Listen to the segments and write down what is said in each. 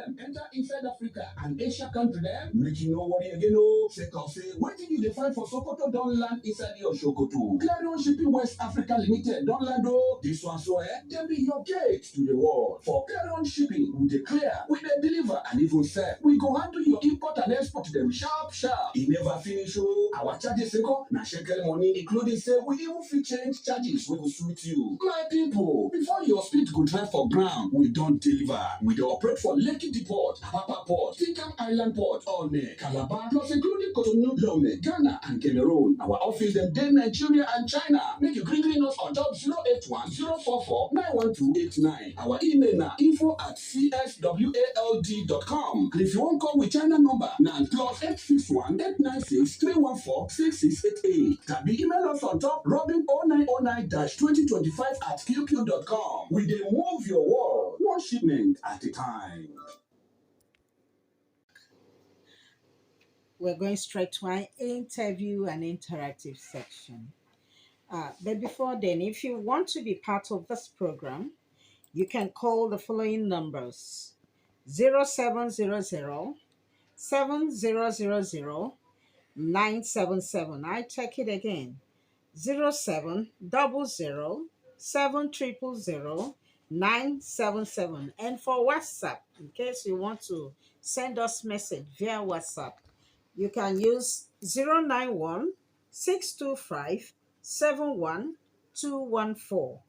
them enter inside Africa and Asia country them. Make you no worry again, oh. Say, what did you define for Sokoto don't land inside your Sokoto? Clarion Shipping West Africa Limited don't land, oh. This one so, they be your gate to the world. For Clarion Shipping, we declare, we dey deliver, and even sell. We go handle your import and export them sharp. E never finish, oh. Our charges go na shekel money, including say we even fit change charges wey go suit you. My people, before your speed go drive for ground, we don't deliver. We dey operate for Lekki Depot, Apapa Port, Tinkan Island Port, Onne, Calabar, plus including Cotonou, Lome, Ghana, and Cameroon. Our office them dey Nigeria and China. Make you green us on top 081 044 91289. Our email na info@cswald.com. And if you want call with China number, now +861 896 314 6688. Can be email us on top robin0909-2025@qq.com. We dey move your world, one shipment at a time. We're going straight to our interview and interactive section. But before then, if you want to be part of this program, you can call the following numbers: 0700 7000 977. I take it again: 0700 7000 977. And for WhatsApp, in case you want to send us message via WhatsApp, you can use 091 625 71214.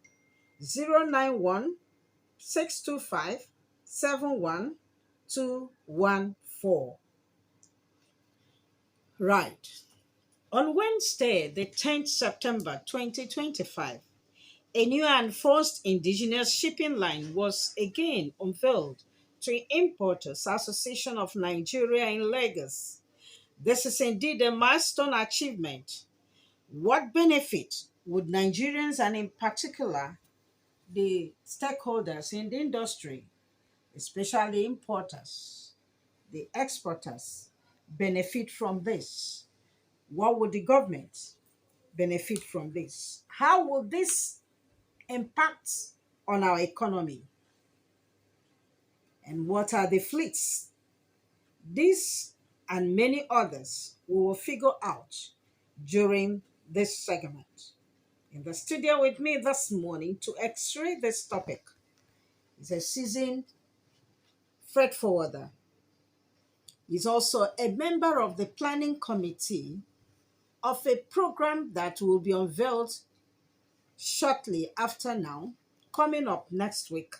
091 625 71214. Right. On Wednesday, the 10th September 2025, a new and enforced indigenous shipping line was again unveiled to Importers Association of Nigeria in Lagos. This is indeed a milestone achievement. What benefit would Nigerians, and in particular the stakeholders in the industry, especially importers, the exporters, benefit from this? What would the government benefit from this? How will this impact on our economy? And what are the fleets? This and many others we will figure out during this segment. In the studio with me this morning to x-ray this topic is a seasoned freight forwarder. He's also a member of the planning committee of a program that will be unveiled shortly after now, coming up next week.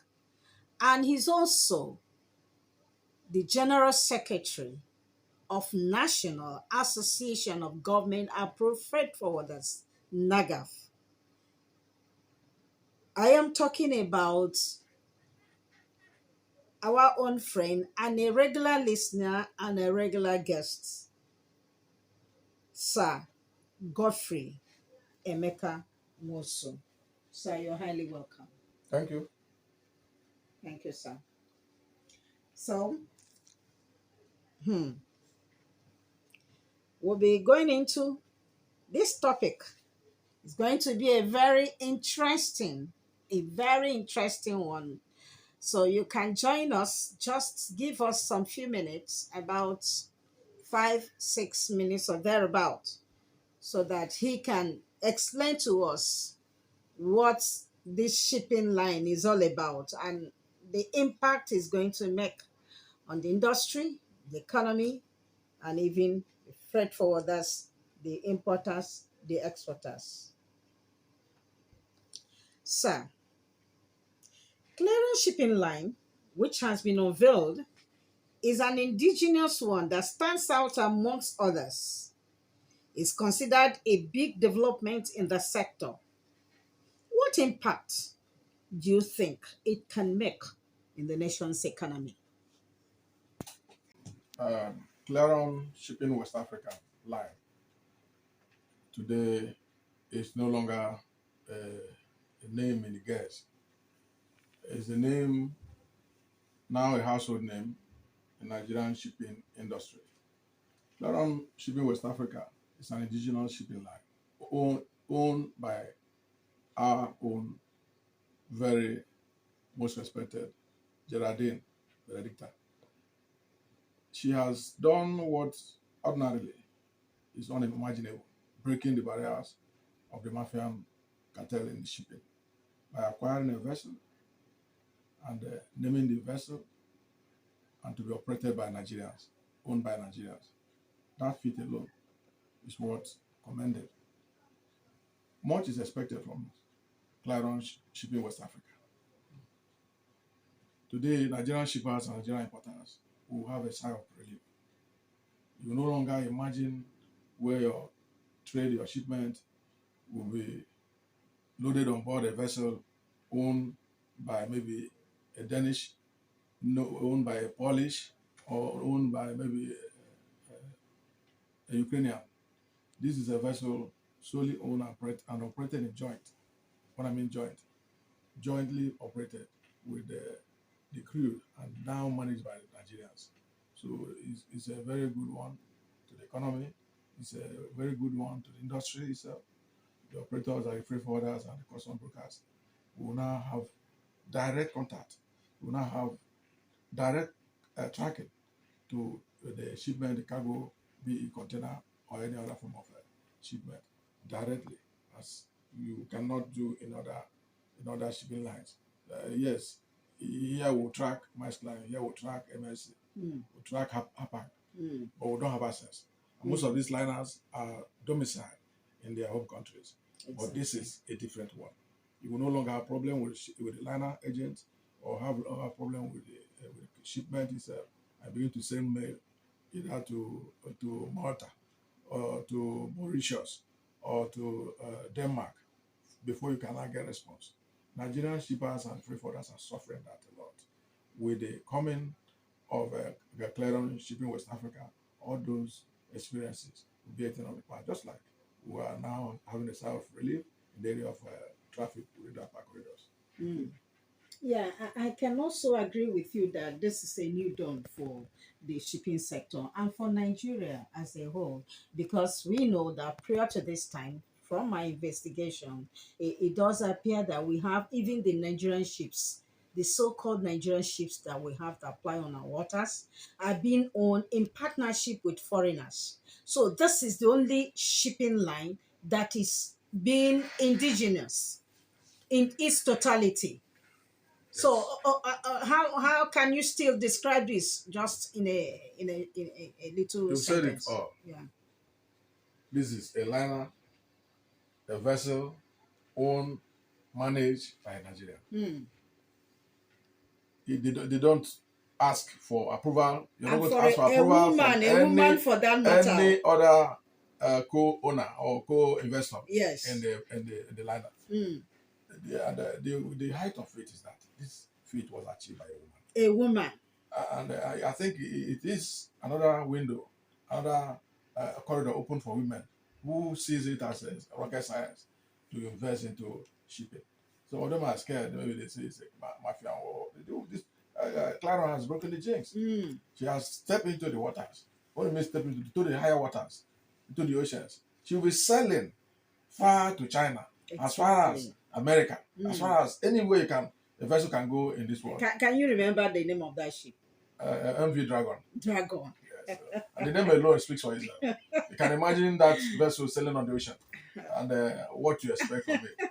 And he's also the General Secretary of National Association of Government Approved Freight Forwarders, NAGAFF. I am talking about our own friend and a regular listener and a regular guest, Sir Godfrey Nwosu. Sir, you're highly welcome. Thank you. Thank you, sir. So, we'll be going into this topic. It's going to be a very interesting one. So you can join us. Just give us some few minutes, about 5-6 minutes or thereabout, so that he can explain to us what this shipping line is all about and the impact it's going to make on the industry, the economy, and even the freight forwarders, the importers, the exporters. Sir, Clarion Shipping Line, which has been unveiled, is an indigenous one that stands out amongst others. It's considered a big development in the sector. What impact do you think it can make in the nation's economy? Clarion Shipping West Africa line today is no longer a name in the guess. It's a name, now a household name in Nigerian shipping industry. Clarion Shipping West Africa is an indigenous shipping line owned by our own very most respected Geraldine Benedicta. she has done what ordinarily is unimaginable, breaking the barriers of the mafian cartel in shipping by acquiring a vessel and naming the vessel and to be operated by Nigerians, owned by Nigerians. That feat alone is what commended. Much is expected from Clarion Shipping West Africa. Today, Nigerian shippers and Nigerian importers will have a sigh of relief. You no longer imagine where your trade, your shipment will be loaded on board a vessel owned by maybe a Danish, owned by a Polish, or owned by maybe a Ukrainian. This is a vessel solely owned and operated in joint. What I mean joint, jointly operated with the crew and now managed by the Nigerians. So it's a very good one to the economy. It's a very good one to the industry itself. The operators, the freight forwarders, and the custom brokers will now have direct contact. Will now have direct tracking to the shipment, the cargo, be it container or any other form of shipment directly, as you cannot do in other shipping lines. Yes, here we'll track Line, here we'll track MSC, we'll track Hapag, but we don't have access. And most of these liners are domiciled in their home countries. Exactly. But this is a different one. You will no longer have a problem with the liner agent or have a problem with the shipment itself and begin to send mail either to Malta or to Mauritius or to Denmark before you cannot get a response. Nigerian shippers and freight forwarders are suffering that a lot. With the coming of Clarion Shipping West Africa, all those experiences will be taken on the part, just like we are now having a sigh of relief in the area of traffic within the corridors. Yeah, I can also agree with you that this is a new dawn for the shipping sector and for Nigeria as a whole, because we know that prior to this time, from my investigation, it does appear that we have even the Nigerian ships, the so-called Nigerian ships that we have that ply on our waters, are being owned in partnership with foreigners. So this is the only shipping line that is being indigenous in its totality. So how can you still describe this just in a little You said it sentence? all. Yeah. This is a liner, a vessel owned, managed by Nigeria. They don't ask for approval. You're not going to ask for approval from woman for that matter, any other co-owner or co-investor. Yes. in the liner. The height of it is that this feat was achieved by a woman. A woman. And I think it is another window, another corridor open for women who sees it as a rocket science to invest into shipping. Some of them are scared. Maybe they say it's a mafia war. They do this. Clara has broken the jinx. She has stepped into the waters. What do you mean step into the higher waters, into the oceans? She will be selling far to China, as far as America, as far as anywhere a vessel can go in this world. Can you remember the name of that ship? MV Dragon. Dragon. Yes. And the name alone speaks for itself. You can imagine that vessel sailing on the ocean and what you expect from it.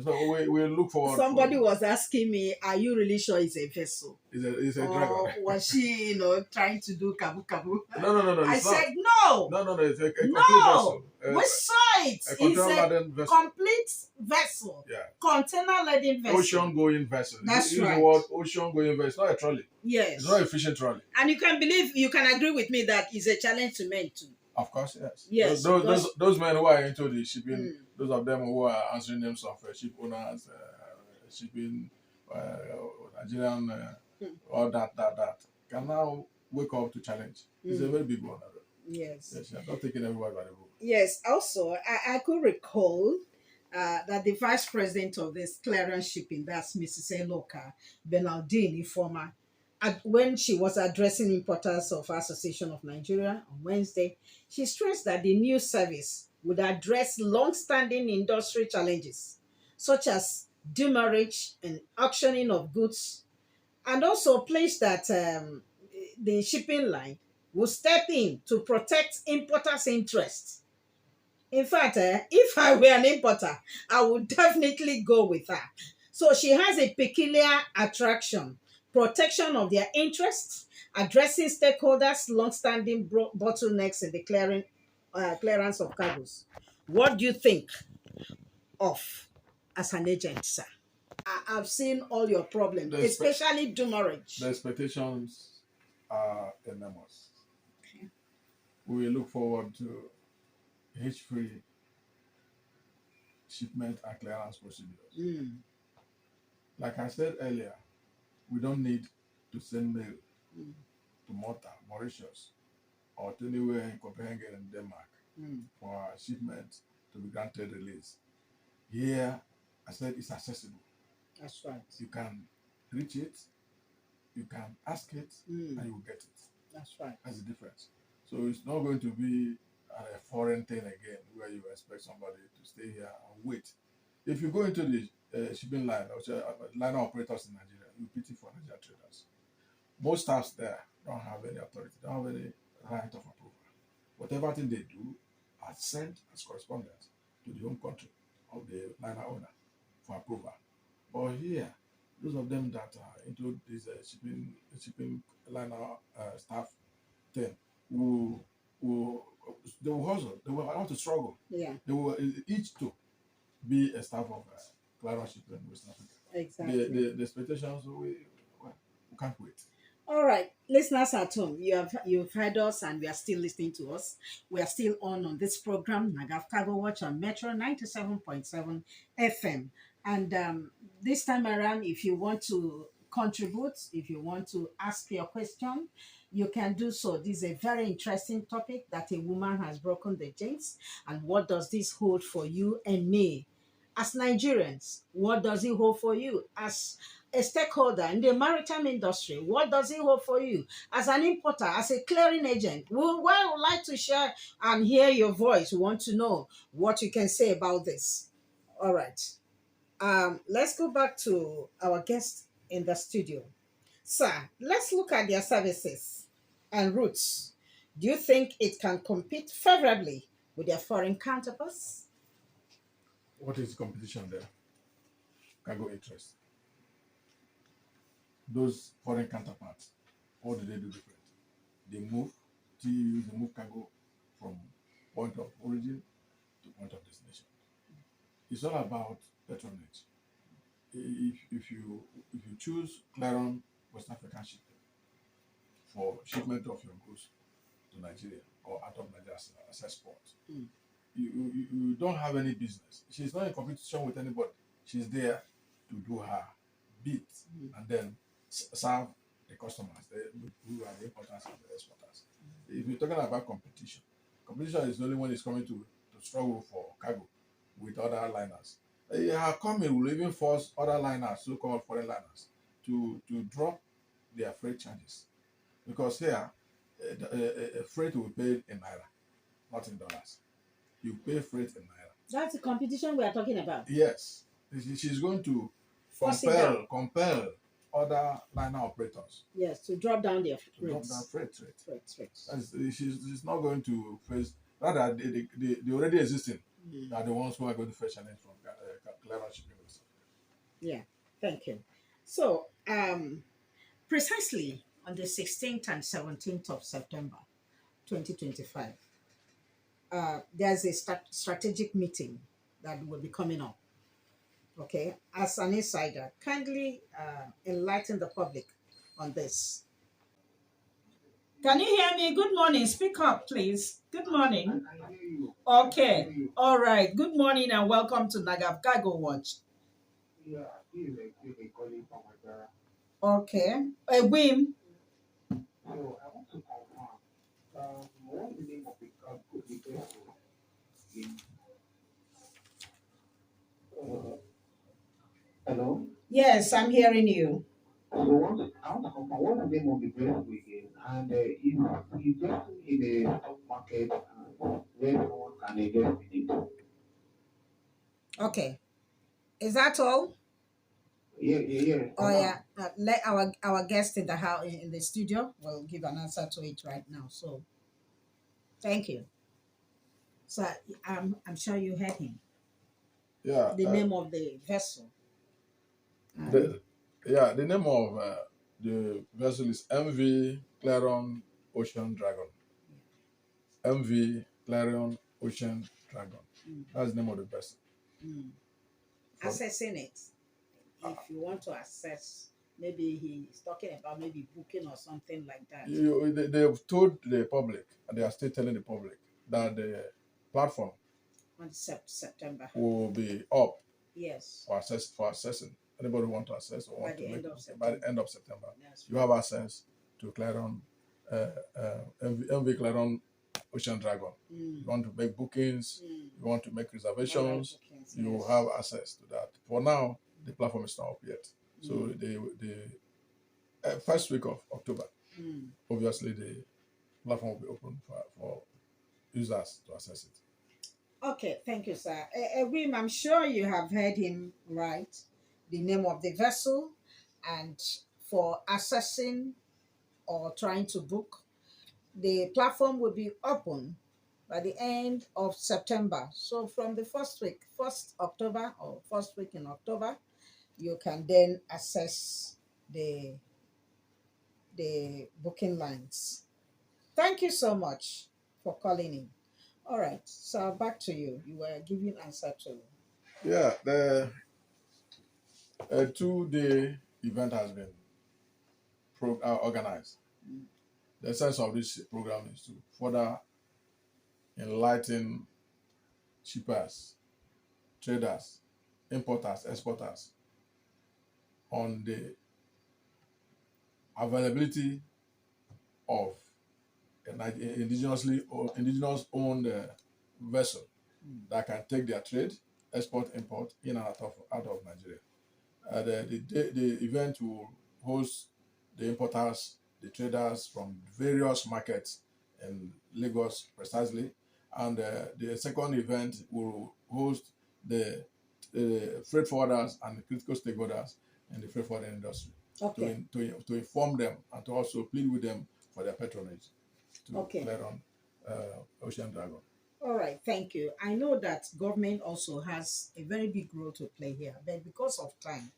So we look forward. Somebody was asking me, "Are you really sure it's a vessel? It's a dragon." Was she, trying to do kabu kabu? No. I said no. No. It's a complete vessel. We saw it. A container-laden vessel. Complete vessel. Yeah. Container-laden vessel. Ocean-going vessel. That's Use right. the word ocean-going vessel. It's not a trolley. Yes. It's not a fishing trolley. And you can agree with me that it's a challenge to men too. Of course, yes. Yes. Those men who are into the shipping, those of them who are answering names of ship owners, shipping, Nigerian, all that, can now wake up to challenge. It's a very big one. Yes. Yes, you're not taking everybody by the book. Yes. Also, I could recall that the vice president of this Clarion Shipping, that's Mrs. Eloka Benaldini, former, when she was addressing importers of Association of Nigeria on Wednesday, she stressed that the new service would address long-standing industry challenges, such as demurrage and auctioning of goods, and also pledged that the shipping line will step in to protect importers' interests. In fact, if I were an importer, I would definitely go with her. So she has a peculiar attraction, protection of their interests, addressing stakeholders' long-standing bottlenecks in the clearance of cargoes. What do you think of as an agent, sir? I've seen all your problems, especially demurrage. The expectations are enormous. We look forward to hitch-free shipment and clearance procedures. Like I said earlier, we don't need to send mail to Malta, Mauritius, or to anywhere in Copenhagen and Denmark for our shipment to be granted release. Here, I said it's accessible. That's right. You can reach it, you can ask it, and you will get it. That's right. That's the difference. So it's not going to be a foreign thing again where you expect somebody to stay here and wait. If you go into the shipping line, or liner operators in Nigeria, you pity for Nigerian traders. Most staffs there don't have any authority, don't have any right of approval. Whatever thing they do are sent as correspondence to the home country of the liner owner for approval. But here, those of them that are into this shipping liner staff thing, they will hustle, they will have to struggle. Yeah. They will each to be a staff of clearance shipping in West Africa. Exactly. The expectations, we can't wait. All right, listeners at home, you've heard us and we are still listening to us. We are still on this program, NAGAFF Cargo Watch on Metro 97.7 FM. And this time around, if you want to contribute, if you want to ask your question, you can do so. This is a very interesting topic that a woman has broken the jinx. And what does this hold for you and me? As Nigerians, what does it hold for you? As a stakeholder in the maritime industry, what does it hold for you? As an importer, as a clearing agent, we would like to share and hear your voice. We want to know what you can say about this. All right. Let's go back to our guest in the studio. Sir, let's look at their services and routes. Do you think it can compete favorably with their foreign counterparts? What is competition there? Cargo interest. Those foreign counterparts, what do they do different? They move cargo from point of origin to point of destination. It's all about patronage. If you choose Claron West African shipping for shipment of your goods to Nigeria or out of Nigeria as export, you don't have any business. She's not in competition with anybody. She's there to do her bit and then serve the customers who are the importers and the exporters. If you're talking about competition is only when it's coming to struggle for cargo with other liners. Her coming will even force other liners, so-called foreign liners, to drop their freight charges. Because here, freight will be paid in Naira, not in dollars. You pay freight in Naira. That's the competition we are talking about. Yes. She's going to compel other liner operators. Yes, to drop down their rates. Drop down freight rate. She's not going to face, rather, the already existing are the ones who are going to face challenge from clearance shipping. Yeah, thank you. So, precisely on the 16th and 17th of September, 2025, there's a strategic meeting that will be coming up. Okay, as an insider, kindly enlighten the public on this. Can you hear me? Good morning. Speak up, please. Good morning. I hear you. Okay. All right. Good morning and welcome to NAGAFF Cargo Watch. Yeah, this is a colleague from Fwdr. Okay. A whim. So I want to confirm. What's the name of the vessel? Hello? Yes, I'm hearing you. So I want to confirm what's the name of the vessel again? And is just in the stock market where someone can invest in it? Okay. Is that all? Oh yeah, let our guest in the house in the studio will give an answer to it right now. So thank you. So I'm sure you heard him. Yeah, The name of the vessel. the the name of the vessel is MV Clarion Ocean Dragon. MV Clarion Ocean Dragon. Mm, That's the name of the vessel. mm. For, Assessing it. If you want to assess, maybe he's talking about maybe booking or something like that. they've told the public, and they are still telling the public, that the platform On September. will be up Yes. for assessing. Anybody who want to assess or By want the to make end of by the September. end of September, That's you have access to Clarion, MV Clarion Ocean Dragon. Mm, You want to make bookings, mm. you want to make Online reservations, bookings, you yes. have access to that. For now, the platform is not up yet. So Mm. the first week of October, Mm. obviously the platform will be open for users to access it. Okay, thank you, sir. Wim, I'm sure you have heard him right. The name of the vessel, and for accessing or trying to book, the platform will be open by the end of September. So from the first October or first week in October, you can then access the booking lines. Thank you so much for calling in. All right, so back to you. You were giving answer to. Yeah, the a 2-day event has been organized. Mm. The essence of this program is to further enlighten shippers, traders, importers, exporters on the availability of an indigenous owned vessel Mm. that can take their trade, export, import in and out of Nigeria. The event will host the importers, the traders from various markets in Lagos precisely, and the second event will host the freight forwarders and the critical stakeholders in the freight forwarding industry Okay. to inform them and to also plead with them for their patronage to Okay. Clarion Ocean Dragon. All right, thank you. I know that government also has a very big role to play here, but because of time,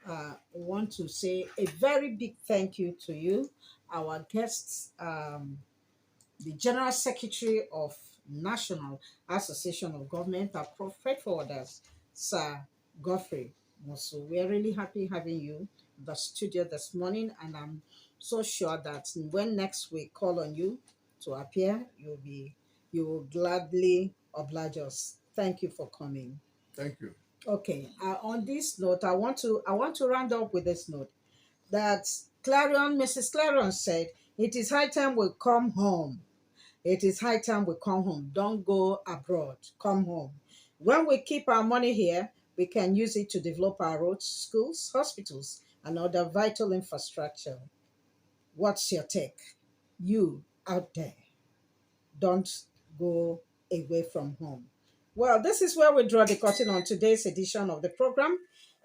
I want to say a very big thank you to you, our guests, the General Secretary of National Association of Government and Freight Forwarders, Sir Godfrey Nwosu. We are really happy having you in the studio this morning, and I'm so sure that when next we call on you to appear, you will gladly oblige us. Thank you for coming. Thank you. Okay. On this note, I want to round up with this note that Mrs. Clarion said, "It is high time we come home. It is high time we come home. Don't go abroad. Come home. When we keep our money here, we can use it to develop our roads, schools, hospitals, and other vital infrastructure." What's your take? You out there, don't go away from home. Well, this is where we draw the curtain on today's edition of the program.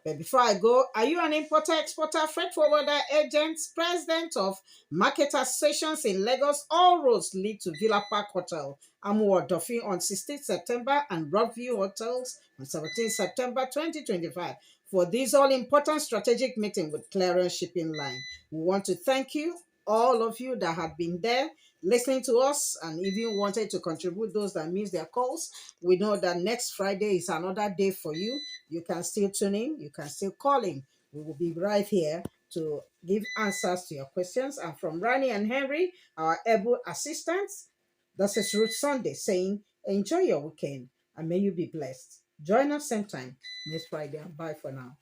But before I go, are you an importer, exporter, freight forwarder, agent, president of market associations in Lagos? All roads lead to Villa Park Hotel, Amuwo Odofin on 16th September and Rockview Hotels on 17th September 2025 for this all-important strategic meeting with Clarion Shipping Line. We want to thank you, all of you that have been there listening to us and even wanted to contribute, those that missed their calls. We know that next Friday is another day for you. You can still tune in, you can still call in. We will be right here to give answers to your questions. And from Rani and Henry, our able assistants, this is Ruth Sunday saying, enjoy your weekend and may you be blessed. Join us same time next Friday, and bye for now.